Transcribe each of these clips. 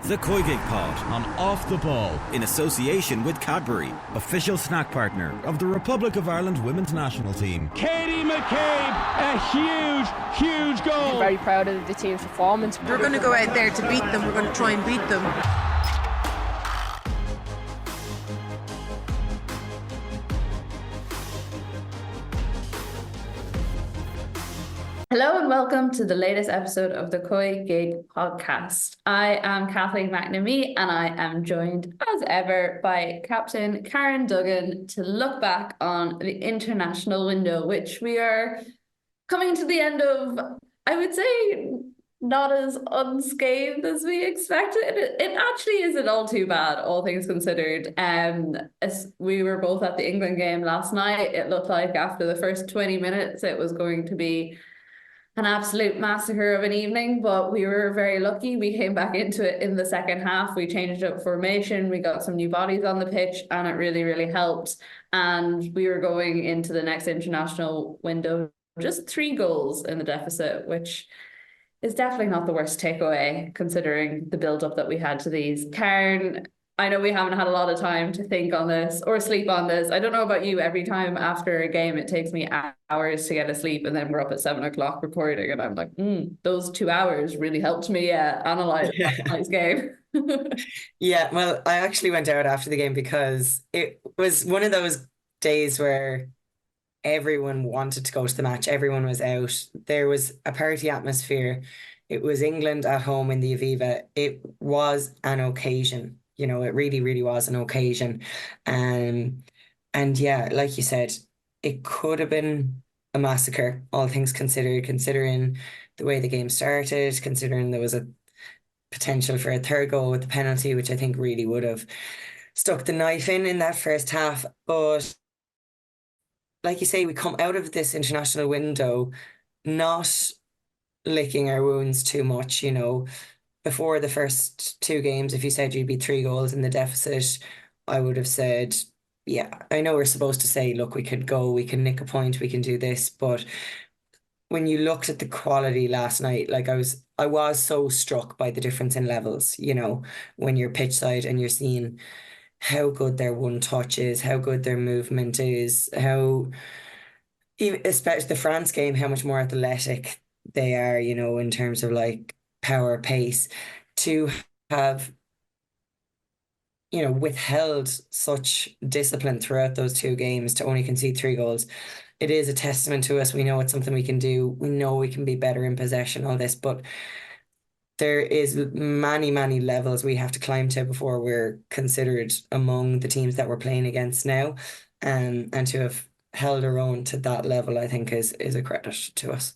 The COYGIG Pod on Off the Ball in association with Cadbury, official snack partner of the Republic of Ireland women's national team. Katie McCabe, a huge goal. I'm very proud of the team's performance. We're going to go out there to beat them. We're going to try and beat them. Hello and welcome to the latest episode of the COYGIG podcast. I am Kathleen McNamee and I am joined as ever by Captain Karen Duggan to look back on the international window, which we are coming to the end of, I would say, not as unscathed as we expected. It actually isn't all too bad, all things considered. As we were both at the England game last night, it looked like after the first 20 minutes it was going to be an absolute massacre of an evening, but we were very lucky. We came back into it in the second half. We changed up formation. We got some new bodies on the pitch and it really, really helped. And we were going into the next international window just 3 goals in the deficit, which is definitely not the worst takeaway considering the build-up that we had to these. Karen, I know we haven't had a lot of time to think on this or sleep on this. I don't know about you. Every time after a game, it takes me hours to get asleep, and then we're up at 7 o'clock recording, and I'm like, those 2 hours really helped me analyze last night's game. Yeah, well, I actually went out after the game because it was one of those days where everyone wanted to go to the match. Everyone was out. There was a party atmosphere. It was England at home in the Aviva. It was an occasion. You know, it really, really was an occasion. And yeah, like you said, it could have been a massacre, all things considered, considering the way the game started, considering there was a potential for a third goal with the penalty, which I think really would have stuck the knife in that first half. But like you say, we come out of this international window not licking our wounds too much, you know. Before the first 2 games, if you said you'd be 3 goals in the deficit, I would have said, yeah, I know we're supposed to say, look, we could go, we can nick a point, we can do this. But when you looked at the quality last night, like I was so struck by the difference in levels, you know, when you're pitch side and you're seeing how good their one touch is, how good their movement is, how, especially the France game, how much more athletic they are, you know, in terms of like power, pace, to have, you know, withheld such discipline throughout those 2 games to only concede 3 goals. It is a testament to us. We know it's something we can do. We know we can be better in possession, all this, but there is many, many levels we have to climb to before we're considered among the teams that we're playing against now. And to have held our own to that level, I think is a credit to us.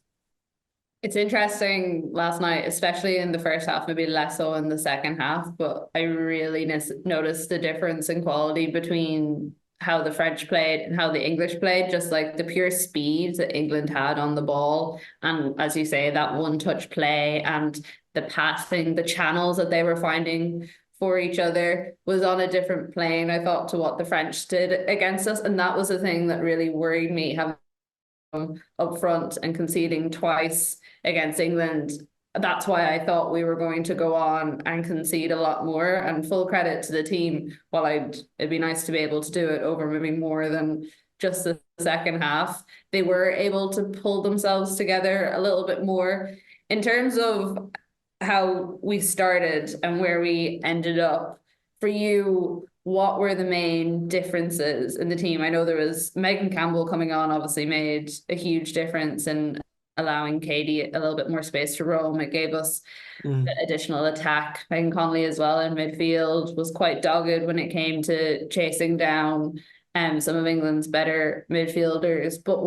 It's interesting last night, especially in the first half, maybe less so in the second half, but I really noticed the difference in quality between how the French played and how the English played, just like the pure speed that England had on the ball. And as you say, that one-touch play and the passing, the channels that they were finding for each other was on a different plane, I thought, to what the French did against us. And that was the thing that really worried me, having up front and conceding twice against England. That's why I thought we were going to go on and concede a lot more, and full credit to the team. While it'd be nice to be able to do it over maybe more than just the second half, they were able to pull themselves together a little bit more. In terms of how we started and where we ended up, for you, what were the main differences in the team? I know there was Megan Campbell coming on, obviously made a huge difference in allowing Katie a little bit more space to roam. It gave us additional attack. Megan Connolly as well in midfield was quite dogged when it came to chasing down some of England's better midfielders. But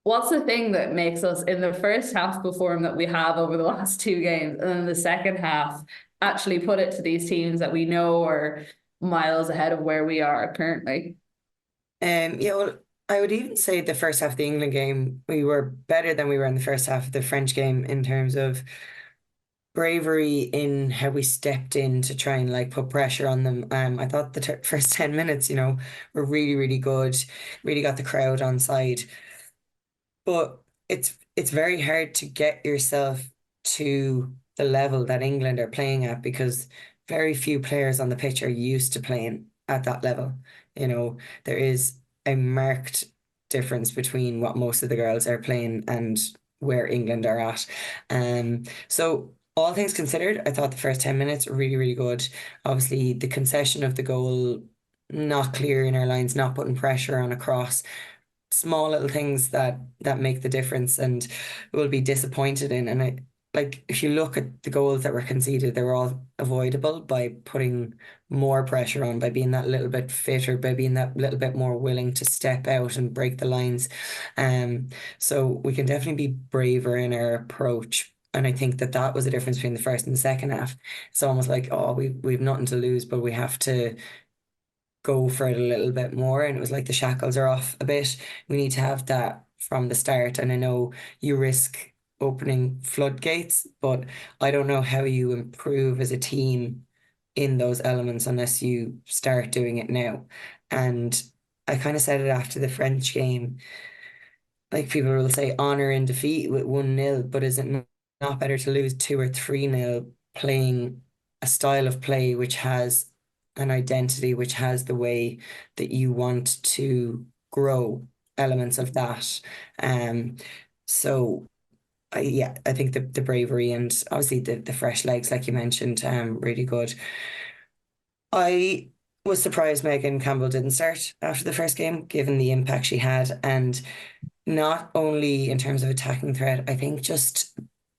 what's the thing that makes us in the first half perform that we have over the last 2 games, and then the second half actually put it to these teams that we know are miles ahead of where we are currently? Yeah, well, I would even say the first half of the England game, we were better than we were in the first half of the French game in terms of bravery in how we stepped in to try and like put pressure on them. I thought the first 10 minutes, you know, were really, really good, really got the crowd on side. But it's very hard to get yourself to the level that England are playing at, because very few players on the pitch are used to playing at that level. You know, there is a marked difference between what most of the girls are playing and where England are at. So all things considered, I thought the first 10 minutes were really, really good. Obviously, the concession of the goal, not clearing our lines, not putting pressure on a cross, small little things that make the difference and will be disappointed in. And I like, if you look at the goals that were conceded, they were all avoidable by putting more pressure on, by being that little bit fitter, by being that little bit more willing to step out and break the lines. So we can definitely be braver in our approach. And I think that was the difference between the first and the second half. It's almost like, oh, we've nothing to lose, but we have to go for it a little bit more. And it was like the shackles are off a bit. We need to have that from the start. And I know you risk opening floodgates, but I don't know how you improve as a team in those elements unless you start doing it now. And I kind of said it after the French game. Like, people will say honor in defeat with 1-0, but is it not better to lose 2 or 3-0 playing a style of play which has an identity, which has the way that you want to grow elements of that? So I think the bravery and obviously the fresh legs, like you mentioned, really good. I was surprised Megan Campbell didn't start after the first game, given the impact she had, and not only in terms of attacking threat, I think just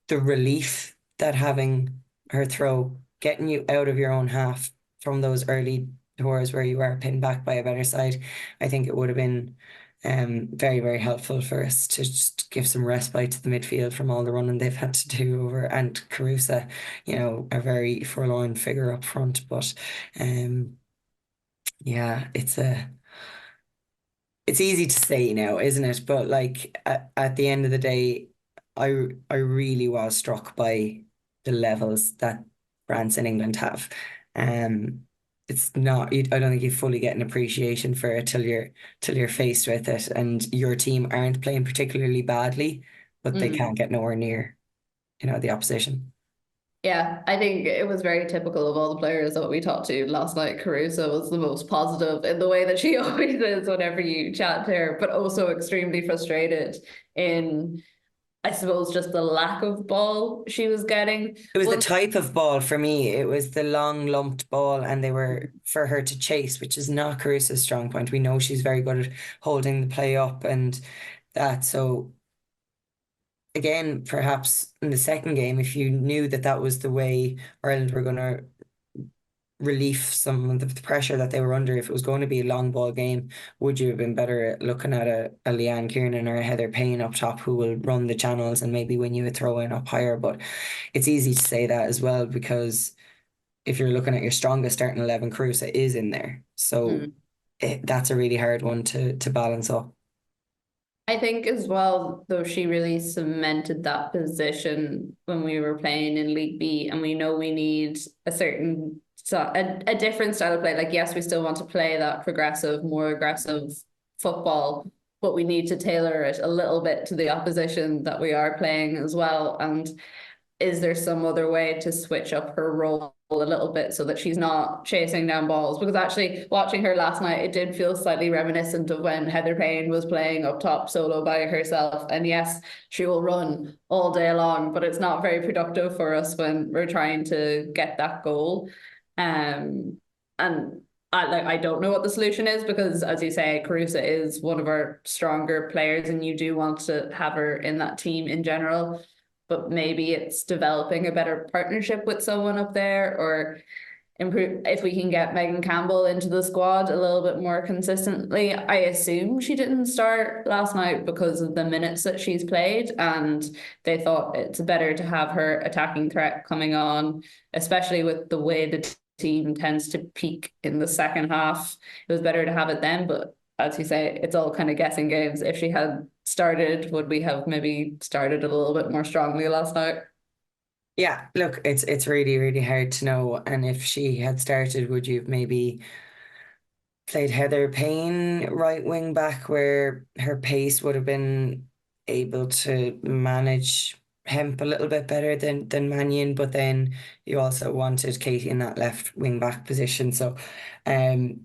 the relief that having her throw, getting you out of your own half from those early doors where you are pinned back by a better side, I think it would have been very, very helpful for us to just give some respite to the midfield from all the running they've had to do over, and Carusa, a very forlorn figure up front. But yeah, it's easy to say now, isn't it? But like at the end of the day, I really was struck by the levels that France and England have. It's not, I don't think you fully get an appreciation for it till you're faced with it, and your team aren't playing particularly badly, but they can't get nowhere near, the opposition. Yeah, I think it was very typical of all the players that we talked to last night. Caruso was the most positive in the way that she always is whenever you chat to her, but also extremely frustrated in, I suppose, just the lack of ball she was getting. It was the type of ball for me. It was the long lumped ball, and they were for her to chase, which is not Carusa's strong point. We know she's very good at holding the play up and that. So again, perhaps in the second game, if you knew that was the way Ireland were going to relieve some of the pressure that they were under, if it was going to be a long ball game, would you have been better at looking at a Leanne Kiernan or a Heather Payne up top, who will run the channels and maybe win you a throw in up higher? But it's easy to say that as well, because if you're looking at your strongest starting 11, Carusa is in there. So that's a really hard one to balance up. I think as well, though, she really cemented that position when we were playing in League B, and we know we need a certain, a different style of play. Like, yes, we still want to play that progressive, more aggressive football, but we need to tailor it a little bit to the opposition that we are playing as well. And is there some other way to switch up her role a little bit so that she's not chasing down balls? Because actually, watching her last night, it did feel slightly reminiscent of when Heather Payne was playing up top solo by herself. And yes, she will run all day long, but it's not very productive for us when we're trying to get that goal. And I don't know what the solution is, because, as you say, Carusa is one of our stronger players, and you do want to have her in that team in general. But maybe it's developing a better partnership with someone up there, or improve if we can get Megan Campbell into the squad a little bit more consistently. I assume she didn't start last night because of the minutes that she's played, and they thought it's better to have her attacking threat coming on, especially with the way the team tends to peak in the second half. It was better to have it then, but as you say, it's all kind of guessing games. If she had started, would we have maybe started a little bit more strongly last night? Yeah, look, it's really, really hard to know. And if she had started, would you have maybe played Heather Payne right wing back, where her pace would have been able to manage Hemp a little bit better than Mannion, but then you also wanted Katie in that left wing back position. So um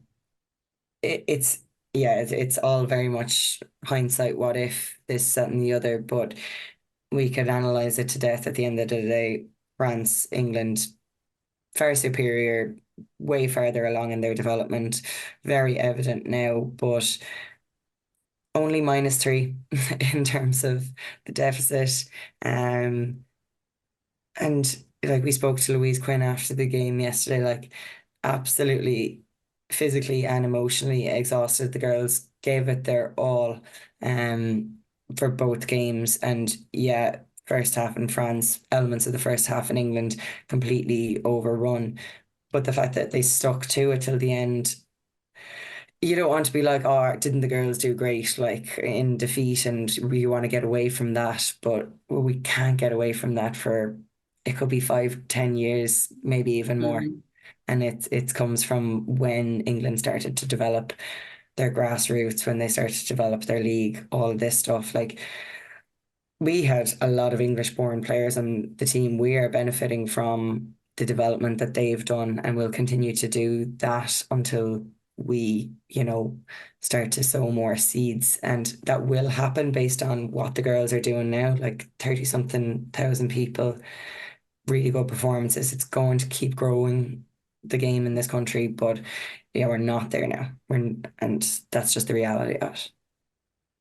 it's yeah, it's all very much hindsight, what if, this, that, and the other, but we could analyze it to death at the end of the day. France, England, far superior, way farther along in their development, very evident now, but only -3 in terms of the deficit. And like, we spoke to Louise Quinn after the game yesterday, like absolutely physically and emotionally exhausted. The girls gave it their all for both games. And yeah, first half in France, elements of the first half in England completely overrun. But the fact that they stuck to it till the end, you don't want to be like, oh, didn't the girls do great, like in defeat, and we want to get away from that. But well, we can't get away from that for, it could be 5, 10 years, maybe even more. And it comes from when England started to develop their grassroots, when they started to develop their league, all of this stuff. Like, we had a lot of English born players on the team. We are benefiting from the development that they've done, and will continue to do that until we, start to sow more seeds. And that will happen based on what the girls are doing now, like 30 something thousand people, really good performances. It's going to keep growing the game in this country, but yeah, we're not there now. And that's just the reality of it.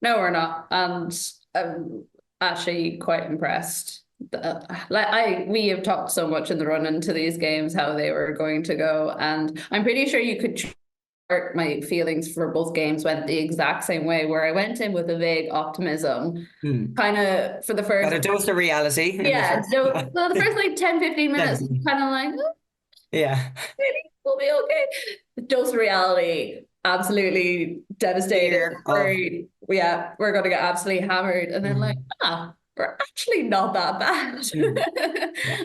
No, we're not. And I'm actually quite impressed. We have talked so much in the run into these games how they were going to go, and I'm pretty sure you could chart my feelings for both games went the exact same way, where I went in with a vague optimism, kind of for the first. Got a dose of reality. Yeah, so the first like 10-15 minutes, kind of like, oh, yeah, maybe we'll be okay. Dose of reality, absolutely devastated. Yeah, we're going to get absolutely hammered. And then we're actually not that bad.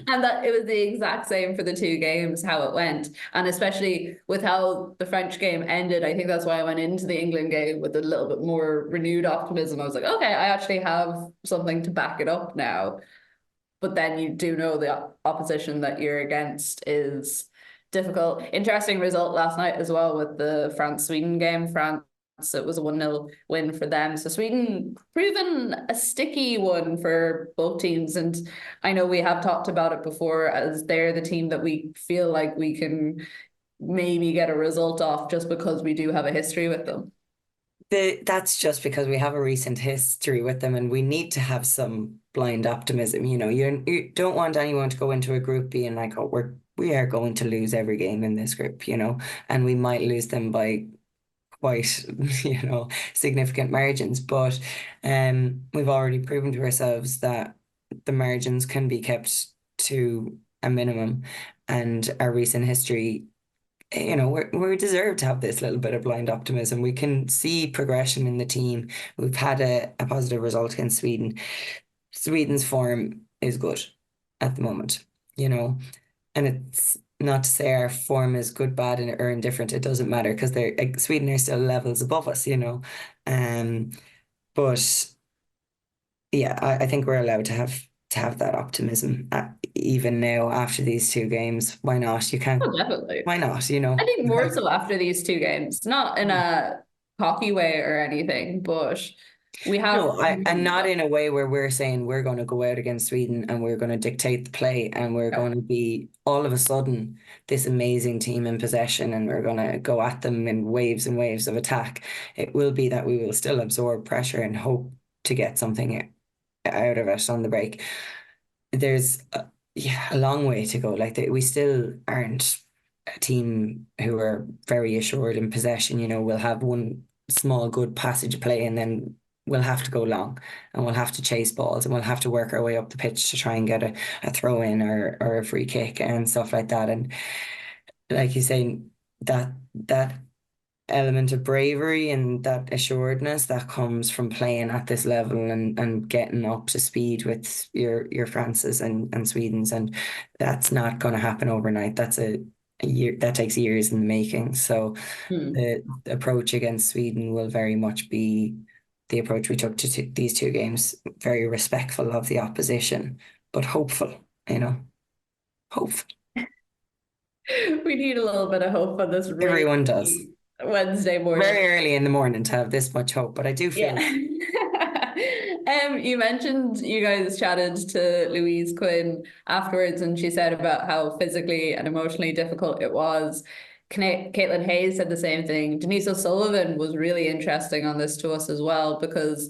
And that it was the exact same for the two games, how it went. And especially with how the French game ended, I think that's why I went into the England game with a little bit more renewed optimism. I was like, okay, I actually have something to back it up now. But then you do know the opposition that you're against is difficult. Interesting result last night as well with the France-Sweden game. France, it was a 1-0 win for them. So Sweden proven a sticky one for both teams. And I know we have talked about it before, as they're the team that we feel like we can maybe get a result off just because we do have a history with them. That's just because we have a recent history with them, and we need to have some blind optimism. You don't want anyone to go into a group being like, oh, we are going to lose every game in this group, and we might lose them by quite, significant margins. But we've already proven to ourselves that the margins can be kept to a minimum, and our recent history, we deserve to have this little bit of blind optimism. We can see progression in the team. We've had a positive result against Sweden. Sweden's form is good at the moment, and it's not to say our form is good, bad, or indifferent. It doesn't matter, because Sweden are still levels above us, but yeah, I think we're allowed to have that optimism, even now after these two games. Why not? You can't. Oh, definitely. Why not? I think more so after these two games, not in a cocky way or anything, but we have. No, and not in a way where we're saying we're going to go out against Sweden and we're going to dictate the play, and we're going to be all of a sudden this amazing team in possession, and we're going to go at them in waves and waves of attack. It will be that we will still absorb pressure and hope to get something out of it on the break. There's a long way to go. Like, we still aren't a team who are very assured in possession. We'll have one small good passage play, and then we'll have to go long, and we'll have to chase balls, and we'll have to work our way up the pitch to try and get a throw in or a free kick and stuff like that. And like you say, that element of bravery and that assuredness that comes from playing at this level and getting up to speed with your Frances and Swedens, and that's not going to happen overnight. That's a year that takes years in the making. So the approach against Sweden will very much be the approach we took to these two games, very respectful of the opposition, but hopeful, hopeful. We need a little bit of hope on this really Everyone does. Wednesday morning. Very early in the morning to have this much hope, but I do feel. Yeah. You mentioned you guys chatted to Louise Quinn afterwards, and she said about how physically and emotionally difficult it was. Caitlin Hayes said the same thing. Denise O'Sullivan was really interesting on this to us as well, because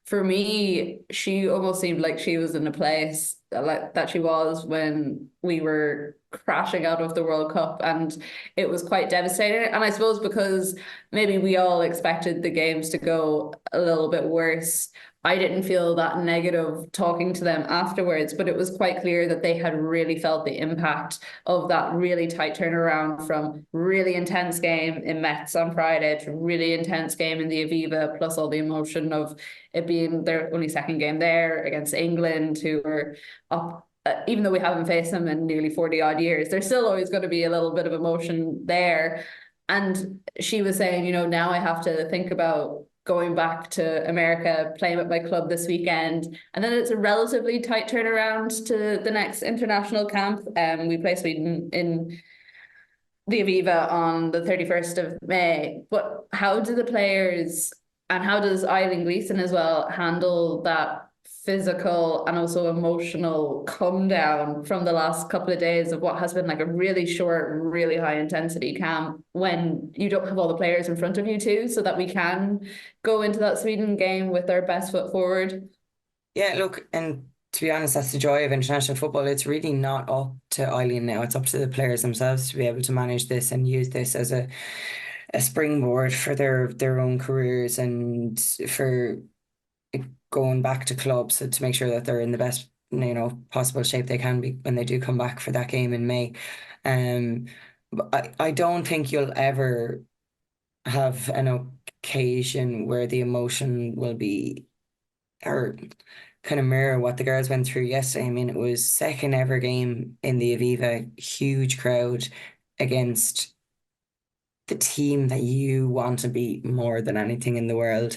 for me, she almost seemed like she was in a place like that she was when we were crashing out of the World Cup, and it was quite devastating. And I suppose because maybe we all expected the games to go a little bit worse, I didn't feel that negative talking to them afterwards, but it was quite clear that they had really felt the impact of that really tight turnaround from really intense game in Metz on Friday to really intense game in the Aviva, plus all the emotion of it being their only second game there against England, who were up. Even though we haven't faced them in nearly 40 odd years, there's still always going to be a little bit of emotion there. And she was saying, now I have to think about going back to America, playing with my club this weekend. And then it's a relatively tight turnaround to the next international camp. We play Sweden in the Aviva on the 31st of May. But how do the players, and how does Eileen Gleeson as well, handle that physical and also emotional come down from the last couple of days of what has been like a really short, really high intensity camp, when you don't have all the players in front of you too, so that we can go into that Sweden game with our best foot forward? Yeah, look, and to be honest, that's the joy of international football. It's really not up to Eileen now. It's up to the players themselves to be able to manage this and use this as a springboard for their own careers and for going back to clubs, so to make sure that they're in the best possible shape they can be when they do come back for that game in May. But I don't think you'll ever have an occasion where the emotion will be or kind of mirror what the girls went through yesterday. I mean, it was second ever game in the Aviva, huge crowd against the team that you want to beat more than anything in the world.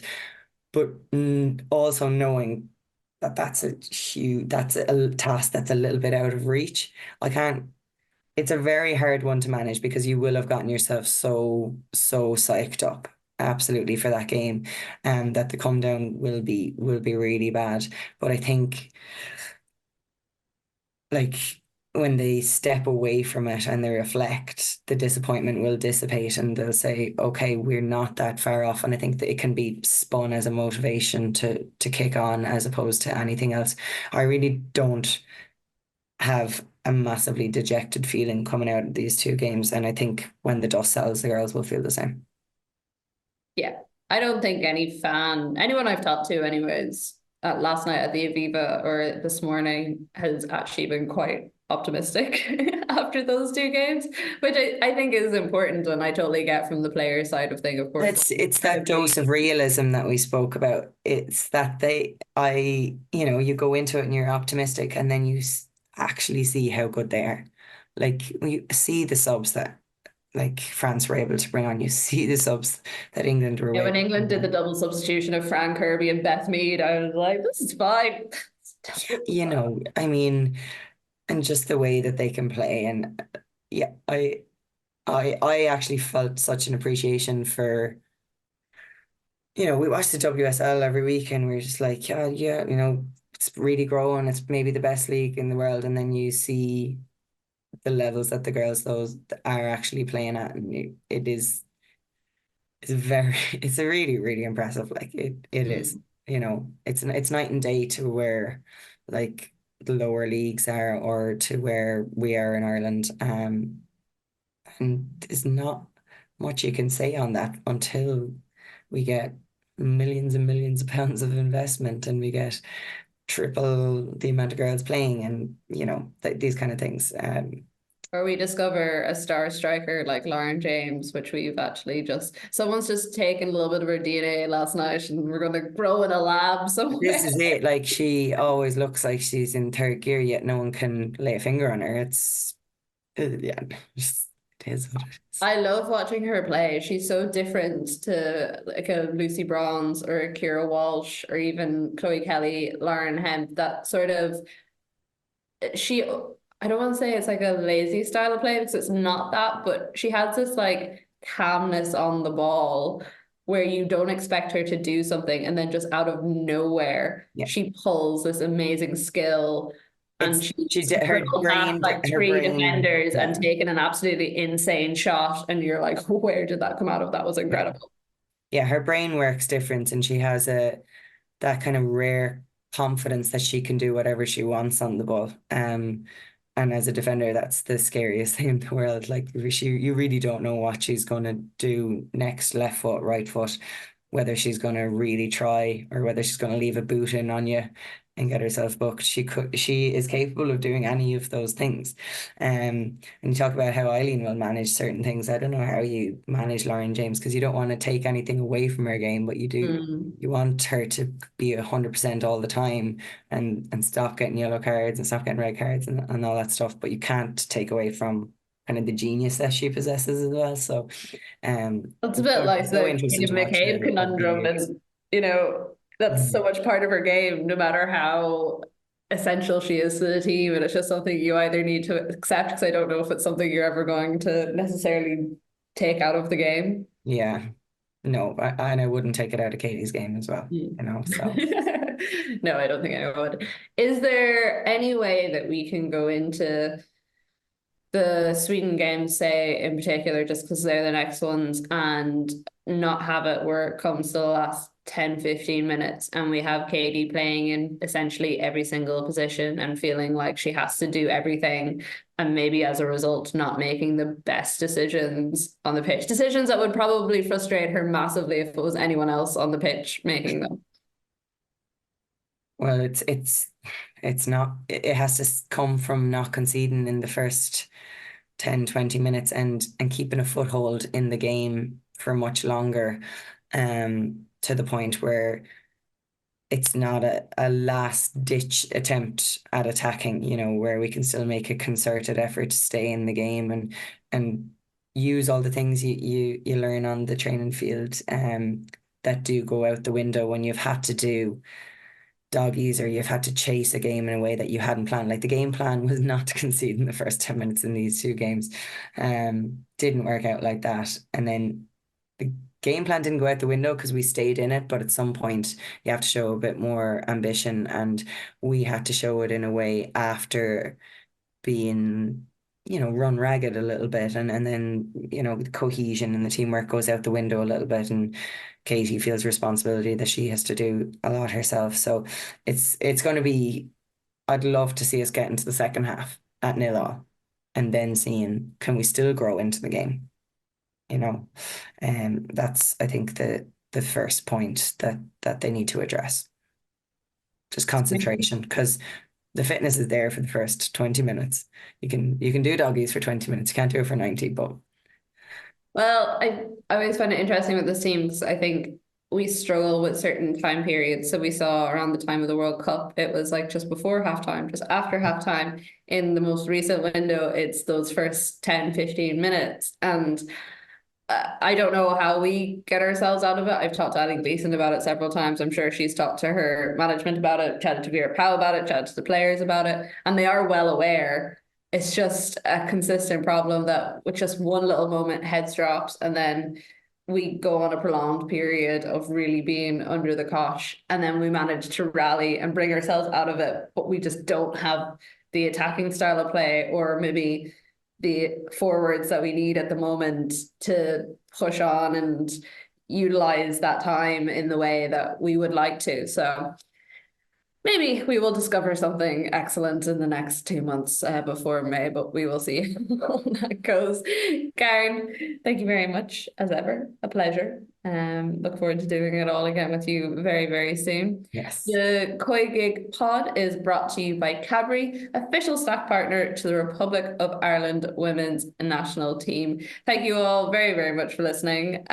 But also knowing that that's a task that's a little bit out of reach. It's a very hard one to manage, because you will have gotten yourself so psyched up absolutely for that game, and that the come down will be really bad. But I think, like, when they step away from it and they reflect, the disappointment will dissipate and they'll say, okay, we're not that far off. And I think that it can be spun as a motivation to kick on as opposed to anything else. I really don't have a massively dejected feeling coming out of these two games. And I think when the dust settles, the girls will feel the same. Yeah, I don't think anyone I've talked to anyways, last night at the Aviva or this morning, has actually been quite optimistic after those two games, which I think is important, and I totally get from the player side of thing, of course. It's that dose of realism that we spoke about. It's that you go into it and you're optimistic, and then you actually see how good they are. Like, you see the subs that like France were able to bring on. You see the subs that England were. Yeah, when England did the double substitution of Fran Kirby and Beth Mead, I was like, this is fine. I mean, and just the way that they can play, and yeah, I actually felt such an appreciation for. We watch the WSL every week, and we're just like, yeah, it's really growing. It's maybe the best league in the world, and then you see the levels that the girls those are actually playing at, and it's it's a really, really impressive. Like it is, it's night and day to where like the lower leagues are, or to where we are in Ireland. And there's not much you can say on that until we get millions and millions of pounds of investment, and we get triple the amount of girls playing, and these kind of things. Or we discover a star striker like Lauren James, which someone's just taken a little bit of her DNA last night, and we're going to grow in a lab somewhere. This is it. Like, she always looks like she's in third gear, yet no one can lay a finger on her. It's, yeah, just It is what it is. I love watching her play. She's so different to like a Lucy Bronze or a Kira Walsh or even Chloe Kelly, Lauren Hemp. That sort of I don't want to say it's like a lazy style of play because it's not that, but she has this like calmness on the ball where you don't expect her to do something and then just out of nowhere Yeah. she pulls this amazing skill and she's past like three defenders and taken an absolutely insane shot and you're like, where did that come out of? That was incredible. Yeah, her brain works different and she has that kind of rare confidence that she can do whatever she wants on the ball. And as a defender, that's the scariest thing in the world. Like you really don't know what she's going to do next, left foot, right foot, whether she's going to really try or whether she's going to leave a boot in on you and get herself booked. She is capable of doing any of those things. And you talk about how Eileen will manage certain things. I don't know how you manage Lauren James because you don't want to take anything away from her game, but you do. You want her to be 100% all the time and stop getting yellow cards and stop getting red cards and all that stuff. But you can't take away from kind of the genius that she possesses as well. So it's a bit like the Katie McCabe conundrum, and that's so much part of her game, no matter how essential she is to the team. And it's just something you either need to accept, because I don't know if it's something you're ever going to necessarily take out of the game. Yeah. No, and I wouldn't take it out of Katie's game as well, so. No, I don't think I would. Is there any way that we can go into the Sweden games, say, in particular, just because they're the next ones, and not have it where it comes to the last 10-15 minutes and we have Katie playing in essentially every single position and feeling like she has to do everything, and maybe as a result not making the best decisions on the pitch, decisions that would probably frustrate her massively if it was anyone else on the pitch making them? Well, it's not, it has to come from not conceding in the first 10-20 minutes and keeping a foothold in the game for much longer, to the point where it's not a last ditch attempt at attacking, where we can still make a concerted effort to stay in the game and use all the things you learn on the training field that do go out the window when you've had to do doggies or you've had to chase a game in a way that you hadn't planned. Like the game plan was not to concede in the first 10 minutes in these two games. Didn't work out like that. And then the game plan didn't go out the window because we stayed in it, but at some point you have to show a bit more ambition, and we had to show it in a way after being run ragged a little bit, and then the cohesion and the teamwork goes out the window a little bit, and Katie feels responsibility that she has to do a lot herself. So it's going to be, I'd love to see us get into the second half at 0-0 and then seeing, can we still grow into the game? That's, I think, the first point that they need to address. Just concentration, because the fitness is there for the first 20 minutes. You can do doggies for 20 minutes. You can't do it for 90, but. Well, I always find it interesting with this team because I think we struggle with certain time periods. So we saw around the time of the World Cup, it was like just before halftime, just after halftime. In the most recent window, it's those first 10-15 minutes. And I don't know how we get ourselves out of it. I've talked to Aling Gleeson about it several times. I'm sure she's talked to her management about it, chatted to Vera Powell about it, chatted to the players about it, and they are well aware. It's just a consistent problem that with just one little moment, heads drops, and then we go on a prolonged period of really being under the cosh, and then we manage to rally and bring ourselves out of it, but we just don't have the attacking style of play or maybe the forwards that we need at the moment to push on and utilize that time in the way that we would like to. So maybe we will discover something excellent in the next 2 months before May, but we will see how that goes. Karen, thank you very much, as ever. A pleasure. Look forward to doing it all again with you very, very soon. Yes. The COYGIG Pod is brought to you by Cadbury, official snack partner to the Republic of Ireland women's national team. Thank you all very, very much for listening.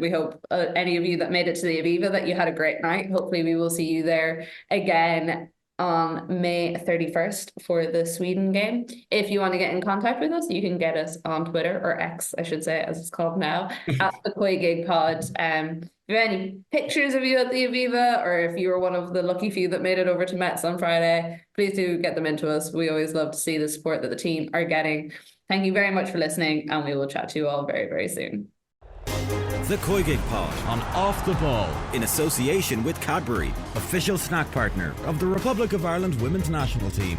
We hope any of you that made it to the Aviva that you had a great night. Hopefully we will see you there again on May 31st for the Sweden game. If you want to get in contact with us, you can get us on Twitter, or X, I should say, as it's called now, at the COYGIG Pod. If you have any pictures of you at the Aviva, or if you were one of the lucky few that made it over to Mets on Friday, please do get them into us. We always love to see the support that the team are getting. Thank you very much for listening, and we will chat to you all very, very soon. The COYGIG Pod on Off the Ball, in association with Cadbury, official snack partner of the Republic of Ireland women's national team.